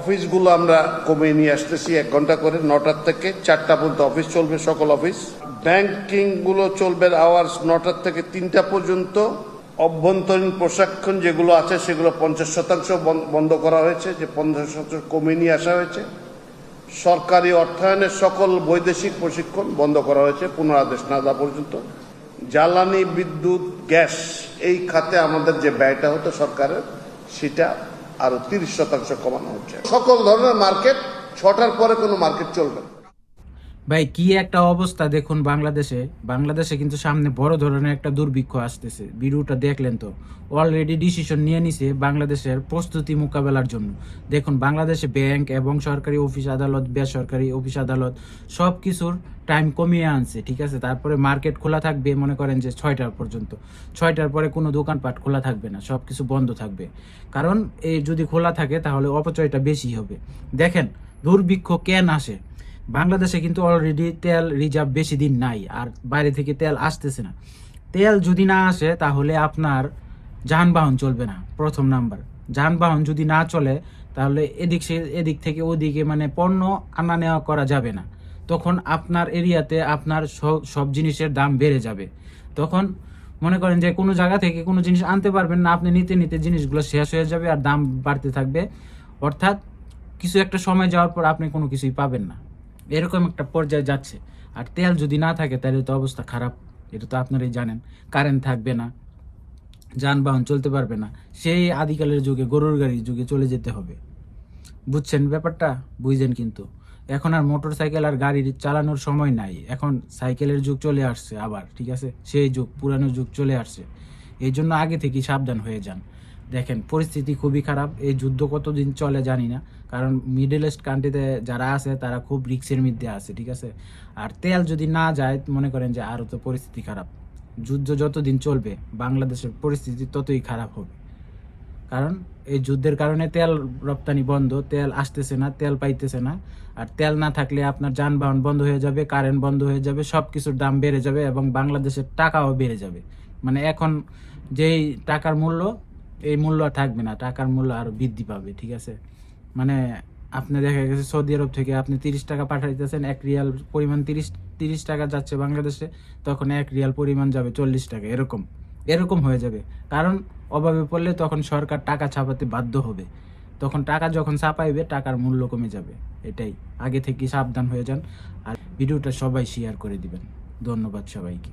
অফিসগুলো আমরা কমিয়ে নিয়ে আসতেছি 1 ঘন্টা করে, 9টা থেকে 4টা পর্যন্ত অফিস চলবে, সকল অফিস। ব্যাংকিং গুলো চলবে আওয়ার্স 9টা থেকে 3টা পর্যন্ত। অভ্যন্তরীণ প্রশিক্ষণ যেগুলো আছে সেগুলো 50% বন্ধ করা হয়েছে, যে 50% কমিয়ে নিয়ে আসা হয়েছে। সরকারি অর্থায়নের সকল বৈদেশিক প্রশিক্ষণ বন্ধ করা হয়েছে পুনরাদেশ না দেওয়া পর্যন্ত। জ্বালানি, বিদ্যুৎ, গ্যাস এই খাতে আমাদের যে ব্যয়টা হতো সরকারের, সেটা আরো 30% কমানো হচ্ছে। সকল ধরনের মার্কেট 6টার পরে কোনো মার্কেট চলবে না। ভাই কি একটা অবস্থা দেখুন বাংলাদেশে কিন্তু সামনে বড় ধরনের একটা দুর্ভিক্ষ আসতেছে। ভিডিওটা দেখলেন তো, অলরেডি ডিসিশন নিয়ে নিছে বাংলাদেশের প্রস্তুতি মোকাবেলার জন্য। দেখুন বাংলাদেশে ব্যাংক এবং সরকারি অফিস আদালত, বেসরকারি অফিস আদালত সব কিছুর টাইম কমিয়ে আনছে, ঠিক আছে। তারপরে মার্কেট খোলা থাকবে মনে করেন যে 6টার পর্যন্ত। 6টার পরে কোনো দোকানপাট খোলা থাকবে না, সব কিছু বন্ধ থাকবে। কারণ এই যদি খোলা থাকে তাহলে অপচয়টা বেশি হবে। দেখেন দুর্ভিক্ষ কেন আসে, বাংলাদেশে কিন্তু অলরেডি তেল রিজার্ভ বেশি দিন নাই, আর বাইরে থেকে তেল আসতেছে না। তেল যদি না আসে তাহলে আপনার যানবাহন চলবে না। প্রথম নাম্বার, যানবাহন যদি না চলে তাহলে এদিক থেকে ওদিকে মানে পণ্য আনা নেওয়া করা যাবে না। তখন আপনার এরিয়াতে আপনার সব জিনিসের দাম বেড়ে যাবে। তখন মনে করেন যে কোনো জায়গা থেকে কোনো জিনিস আনতে পারবেন না, আপনি নিতে নিতে জিনিসগুলো শেষ হয়ে যাবে আর দাম বাড়তে থাকবে। অর্থাৎ কিছু একটা সময় যাওয়ার পর আপনি কোনো কিছুই পাবেন না, এরকম একটা পর্যায়ে যাচ্ছে। আর তেল যদি না থাকে তাহলে তো অবস্থা খারাপ, এটা তো আপনারাই জানেন। কারেন্ট থাকবে না, যানবাহন চলতে পারবে না, সেই আদিকালের যুগে গরুর গাড়ির যুগে চলে যেতে হবে। বুঝছেন ব্যাপারটা? বুঝছেন কিন্তু এখন আর মোটর সাইকেল আর গাড়ি চালানোর সময় নাই, এখন সাইকেলের যুগ চলে আসছে আবার, ঠিক আছে। সেই যুগ, পুরানো যুগ চলে আসছে। এই জন্য আগে থেকেই সাবধান হয়ে যান। দেখেন পরিস্থিতি খুবই খারাপ, এই যুদ্ধ কতদিন চলে জানি না, কারণ মিডল ইস্ট কান্ট্রিতে যারা আছে তারা খুব রিস্কের মধ্যে আছে, ঠিক আছে। আর তেল যদি না যায় মনে করেন যে আরও তো পরিস্থিতি খারাপ। যুদ্ধ যতদিন চলবে বাংলাদেশের পরিস্থিতি ততই খারাপ হবে। কারণ এই যুদ্ধের কারণে তেল রপ্তানি বন্ধ, তেল আসতেছে না, তেল পাইতেছে না। আর তেল না থাকলে আপনার যানবাহন বন্ধ হয়ে যাবে, কারেন্ট বন্ধ হয়ে যাবে, সব কিছুর দাম বেড়ে যাবে এবং বাংলাদেশের টাকাও বেড়ে যাবে। মানে এখন যেই টাকার মূল্য, এই মূল্য আর থাকবে না, টাকার মূল্য আরো বৃদ্ধি পাবে, ঠিক আছে। মানে আপনি দেখা গেছে সৌদি আরব থেকে আপনি 30 টাকা পাঠাইতেছেন, 1 রিয়াল পরিমাণ 30 টাকা যাচ্ছে বাংলাদেশে, তখন 1 রিয়াল পরিমাণ যাবে 40 টাকা, এরকম হয়ে যাবে। কারণ অভাবে পড়লে তখন সরকার টাকা ছাপাতে বাধ্য হবে, তখন টাকা যখন ছাপাইবে টাকার মূল্য কমে যাবে। এটাই, আগে থেকে সাবধান হয়ে যান। আর ভিডিওটা সবাই শেয়ার করে দিবেন। ধন্যবাদ সবাইকে।